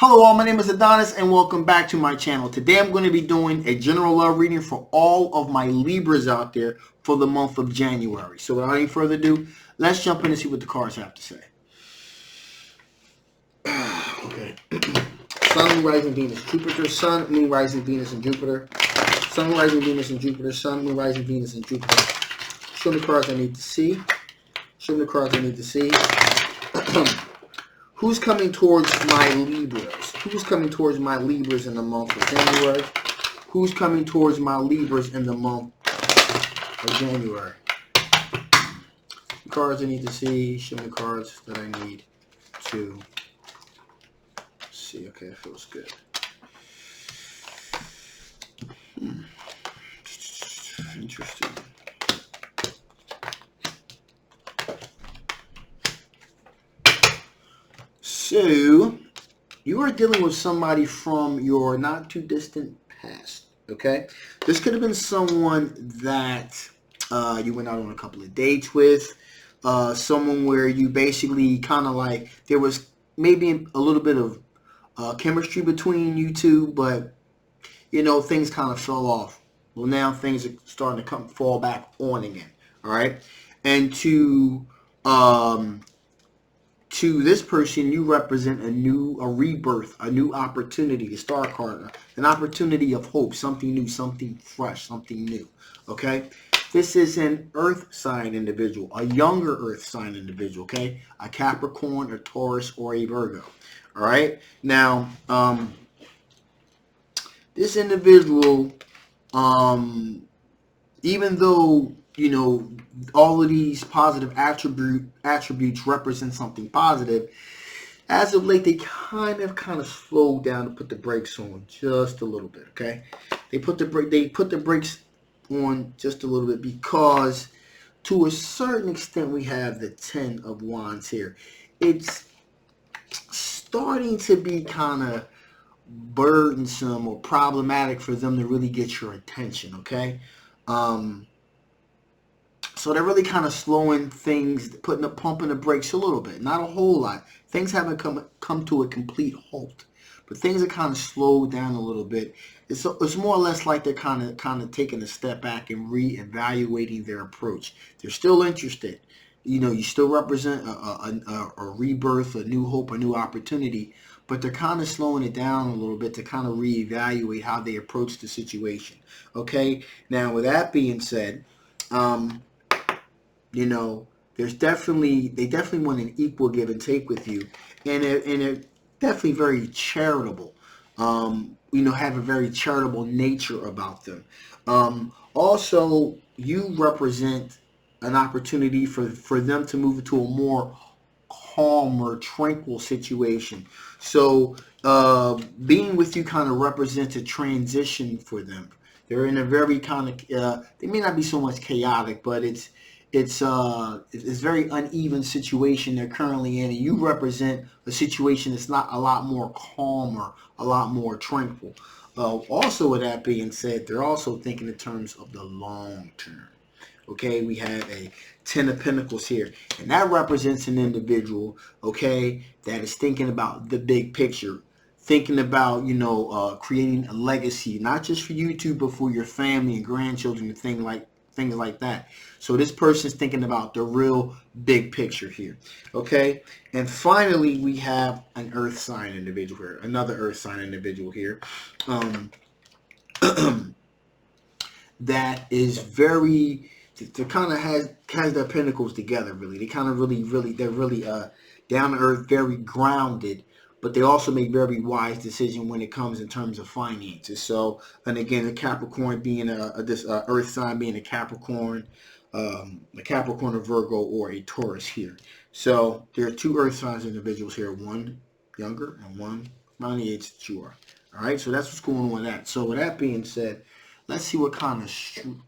Hello all, my name is Adonis and welcome back to my channel. Today I'm going to be doing a general love reading for all of my Libras out there for the month of January. So without any further ado, let's jump in and see what the cards have to say. Okay. Sun, Moon, Rising, Venus, Jupiter. Sun, Moon, Rising, Venus, and Jupiter. Sun, Moon, Rising, Venus, and Jupiter. Sun, Moon, Rising, Venus, and Jupiter. Show me the cards I need to see. Show me the cards I need to see. Who's coming towards my Libras? Who's coming towards my Libras in the month of January? Who's coming towards my Libras in the month of January? The cards I need to see. Show me the cards that I need to see. Okay, that feels good. Interesting. So, you are dealing with somebody from your not too distant past, okay? This could have been someone that you went out on a couple of dates with, someone where you basically kind of like, there was maybe a little bit of chemistry between you two, but, you know, things kind of fell off. Well, now things are starting to fall back on again, all right? And to this person, you represent a rebirth, a new opportunity, the star card, an opportunity of hope, something new, something fresh, something new, okay? This is an earth sign individual, a younger earth sign individual, okay? A Capricorn, a Taurus, or a Virgo, all right? Now, this individual, even though, you know, all of these positive attributes represent something positive, as of late, they kind of slowed down to put the brakes on just a little bit, okay? They put the brakes on just a little bit because, to a certain extent, we have the 10 of Wands here. It's starting to be kind of burdensome or problematic for them to really get your attention, okay? So they're really kind of slowing things, pumping the brakes a little bit. Not a whole lot. Things haven't come to a complete halt, but things are kind of slowed down a little bit. It's more or less like they're kind of taking a step back and reevaluating their approach. They're still interested. You know, you still represent a rebirth, a new hope, a new opportunity, but they're kind of slowing it down a little bit to kind of reevaluate how they approach the situation. Okay. Now, with that being said, you know, they definitely want an equal give and take with you, and they're definitely very charitable. You know, have a very charitable nature about them. Also, you represent an opportunity for them to move into a more calmer, tranquil situation. So, being with you kind of represents a transition for them. They're in a very kind of, they may not be so much chaotic, but it's very uneven situation they're currently in, and you represent a situation that's not a lot more calmer, a lot more tranquil. Also, with that being said, they're also thinking in terms of the long term. Okay, we have a 10 of Pentacles here, and that represents an individual, okay, that is thinking about the big picture, thinking about, you know, creating a legacy, not just for you two, but for your family and grandchildren and things like that. So this person's thinking about the real big picture here, okay? And finally, we have an earth sign individual here, another earth sign individual here, that is very, they kind of has their pentacles together, really. They kind of they're really down to earth, very grounded, but they also make very wise decisions when it comes in terms of finances. So, and again, a Capricorn being this earth sign being a Capricorn, a Virgo, or a Taurus here. So there are two earth signs individuals here, one younger and one around the age that you are. All right, so that's what's going on with that. So with that being said, let's see what kind of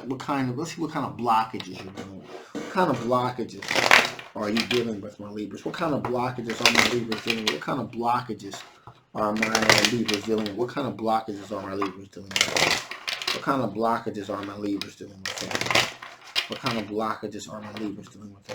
blockages you're dealing with. What kind of blockages are you dealing with, my Libras? What kind of blockages are my Libras dealing with? What kind of blockages are my Libras dealing with? What kind of blockages are my Libras dealing with? What kind of blockages are my Libras dealing with? What kind of blockages are my Libras dealing with?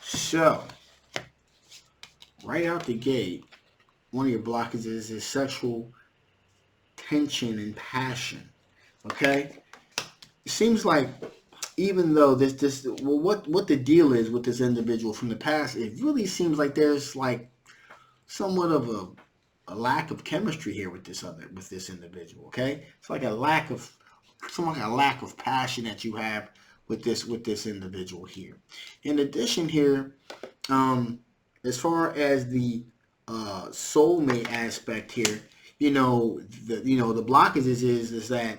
So, right out the gate, one of your blockages is sexual tension and passion. Okay? It seems like even though what the deal is with this individual from the past, it really seems like there's like somewhat of a lack of chemistry here with this individual. Okay, it's like a lack of passion that you have with this individual here. In addition, here, as far as the soulmate aspect here, the blockages is that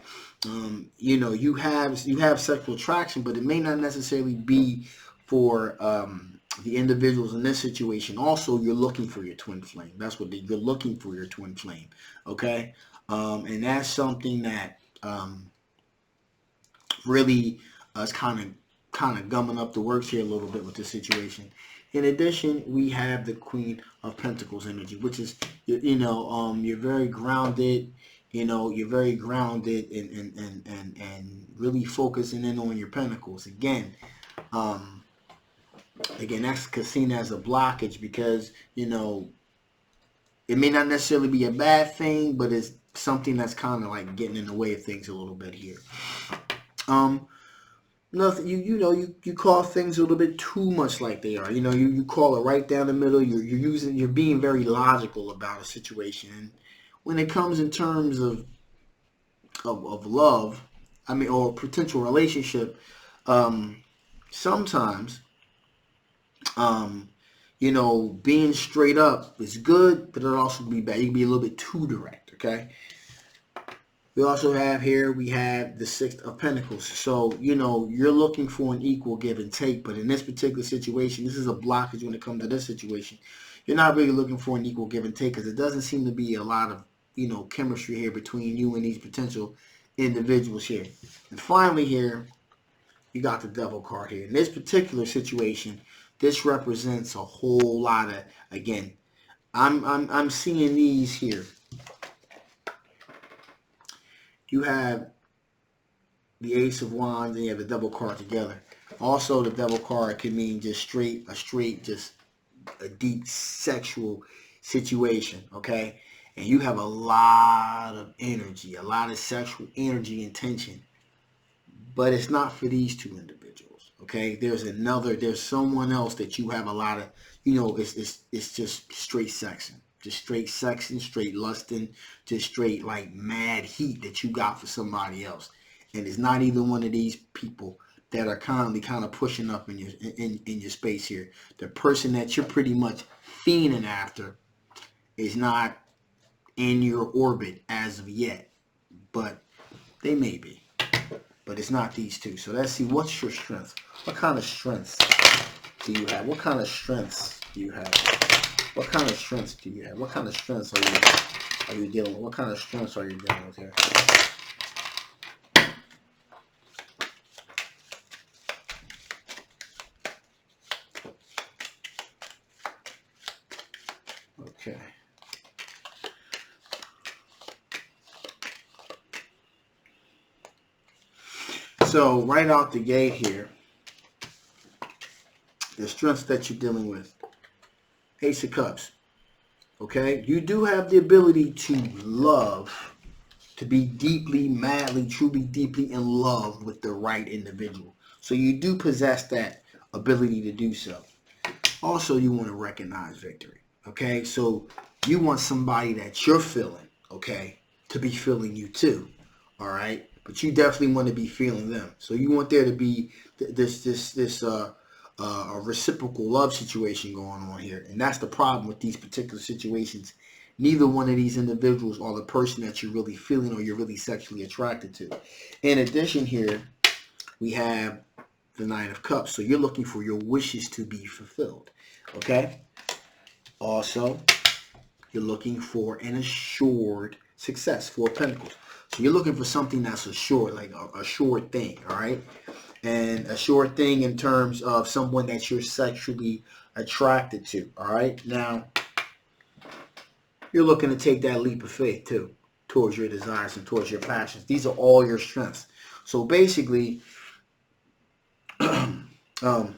you have sexual attraction, but it may not necessarily be for the individuals in this situation. Also, you're looking for your twin flame. That's what you're looking for, your twin flame. Okay, and that's something that really is kind of gumming up the works here a little bit with this situation. In addition, we have the Queen of Pentacles energy, which is you're very grounded. You're very grounded and really focusing in on your pentacles. Again, that's seen as a blockage because it may not necessarily be a bad thing, but it's something that's kind of like getting in the way of things a little bit here. Nothing. You call things a little bit too much like they are. You call it right down the middle. You're being very logical about a situation. And when it comes in terms of love, or potential relationship, sometimes being straight up is good, but it'll also be bad. You can be a little bit too direct. Okay. We also have the Six of Pentacles. So, you're looking for an equal give and take. But in this particular situation, this is a blockage when it comes to this situation. You're not really looking for an equal give and take because it doesn't seem to be a lot of, chemistry here between you and these potential individuals here. And finally here, you got the Devil card here. In this particular situation, this represents a whole lot of, again, I'm seeing these here. You have the Ace of Wands and you have the Devil card together. Also, the Devil card can mean just a deep sexual situation, okay? And you have a lot of energy, a lot of sexual energy and tension. But it's not for these two individuals, okay? There's someone else that you have a lot of, it's just straight sexing. Just straight sexing, straight lusting, just straight like mad heat that you got for somebody else. And it's not even one of these people that are kind of pushing up in your space here. The person that you're pretty much fiending after is not in your orbit as of yet. But they may be. But it's not these two. So let's see, what's your strength? What kind of strengths do you have? What kind of strengths do you have? What kind of strengths do you have? What kind of strengths are you dealing with? What kind of strengths are you dealing with here? Okay. So right out the gate here, the strengths that you're dealing with. Ace of Cups. Okay? You do have the ability to love, to be deeply, madly, truly, deeply in love with the right individual. So you do possess that ability to do so. Also, you want to recognize victory. Okay? So you want somebody that you're feeling, okay, to be feeling you too. All right? But you definitely want to be feeling them. So you want there to be a reciprocal love situation going on here. And that's the problem with these particular situations. Neither one of these individuals are the person that you're really feeling or you're really sexually attracted to. In addition here, we have the Nine of Cups. So you're looking for your wishes to be fulfilled. Okay? Also, you're looking for an assured success, Four of Pentacles. So you're looking for something that's assured, like a sure thing, all right? And a sure thing in terms of someone that you're sexually attracted to, all right? Now, you're looking to take that leap of faith, too, towards your desires and towards your passions. These are all your strengths. So basically, Um,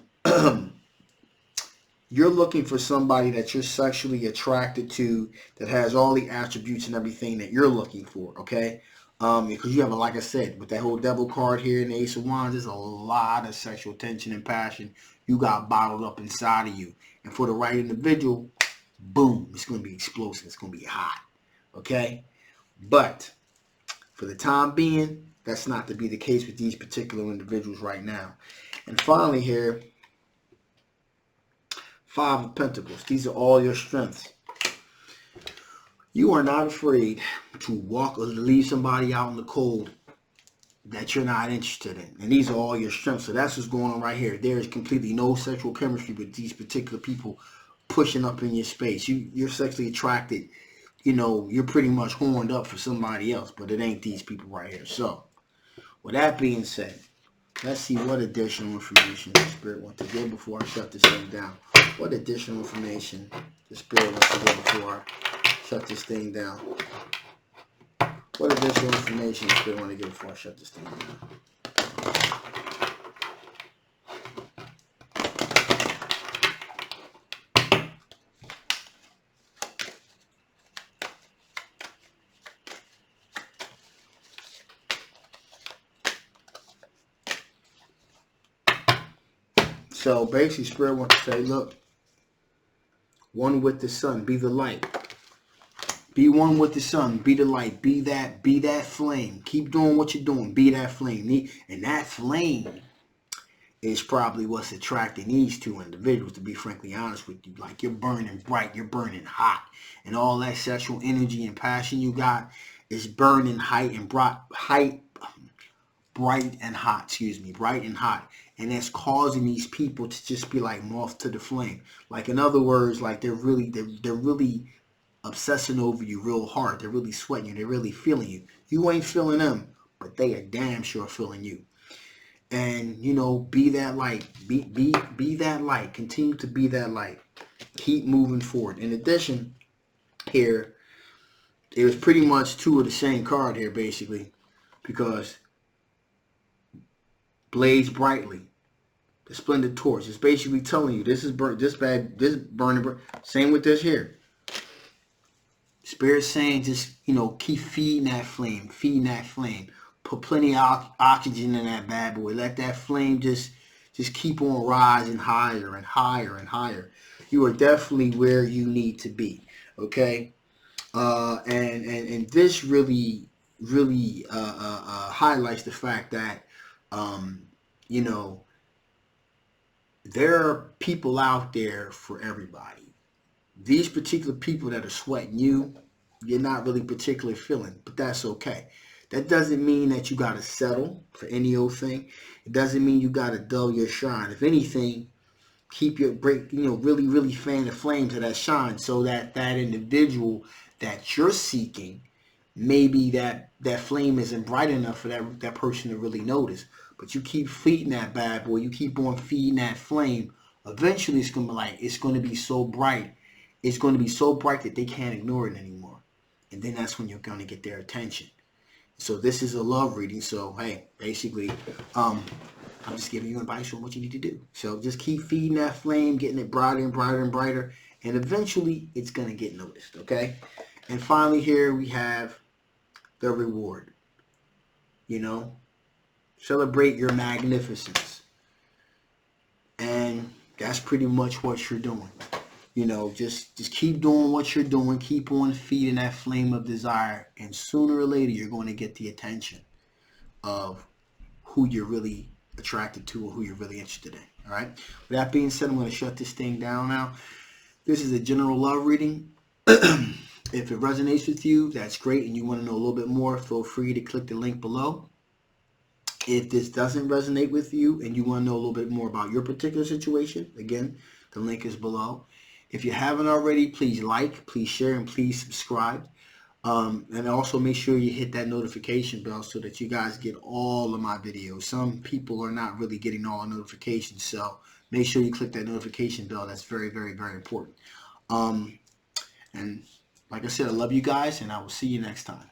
you're looking for somebody that you're sexually attracted to that has all the attributes and everything that you're looking for, okay? Because you have, like I said, with that whole devil card here and the Ace of Wands, there's a lot of sexual tension and passion you got bottled up inside of you. And for the right individual, boom, it's going to be explosive. It's going to be hot, okay? But for the time being, that's not to be the case with these particular individuals right now. And finally here, Five of Pentacles. These are all your strengths. You are not afraid to walk or leave somebody out in the cold that you're not interested in. And these are all your strengths. So that's what's going on right here. There is completely no sexual chemistry with these particular people pushing up in your space. You're sexually attracted. You know, you're pretty much horned up for somebody else, but it ain't these people right here. So, with that being said, let's see what additional information the Spirit wants to give before I shut this thing down. What additional information the Spirit wants to give before I shut this thing down. What additional information the Spirit wants to give before I shut this thing down. So basically, Spirit wants to say, look, one with the sun, be the light. Be one with the sun, be the light, be that flame. Keep doing what you're doing, be that flame. And that flame is probably what's attracting these two individuals, to be frankly honest with you. Like, you're burning bright, you're burning hot. And all that sexual energy and passion you got is burning bright and hot. And that's causing these people to just be like moth to the flame. Like, in other words, like they're really obsessing over you real hard. They're really sweating you. They're really feeling you. You ain't feeling them, but they are damn sure feeling you. And, you know, be that light. Be that light. Continue to be that light. Keep moving forward. In addition, here, it was pretty much two of the same card here, basically, because blaze brightly. The splendid torch is basically telling you this is burning. Same with this here. Spirit's saying, just, you know, keep feeding that flame. Put plenty of oxygen in that bad boy. Let that flame just keep on rising higher and higher and higher. You are definitely where you need to be. Okay? And this really highlights the fact that, you know, there are people out there for everybody. These particular people that are sweating you, you're not really particularly feeling, but that's okay. That doesn't mean that you got to settle for any old thing. It doesn't mean you got to dull your shine. If anything, keep your really fan the flames of that shine, so that that individual that you're seeking, maybe that flame isn't bright enough for that person to really notice. But you keep feeding that bad boy. You keep on feeding that flame. Eventually, it's going to be so bright. It's going to be so bright that they can't ignore it anymore. And then that's when you're going to get their attention. So this is a love reading. So, hey, basically, I'm just giving you advice on what you need to do. So just keep feeding that flame, getting it brighter and brighter and brighter. And eventually, it's going to get noticed, okay? And finally here, we have the reward. You know, celebrate your magnificence. And that's pretty much what you're doing. You know, just keep doing what you're doing. Keep on feeding that flame of desire. And sooner or later, you're going to get the attention of who you're really attracted to or who you're really interested in. All right? With that being said, I'm going to shut this thing down now. This is a general love reading. If it resonates with you, that's great. And you want to know a little bit more, feel free to click the link below. If this doesn't resonate with you and you want to know a little bit more about your particular situation, again, the link is below. If you haven't already, please like, please share, and please subscribe. And also make sure you hit that notification bell so that you guys get all of my videos. Some people are not really getting all the notifications, so make sure you click that notification bell. That's very, very, very important. And like I said, I love you guys, and I will see you next time.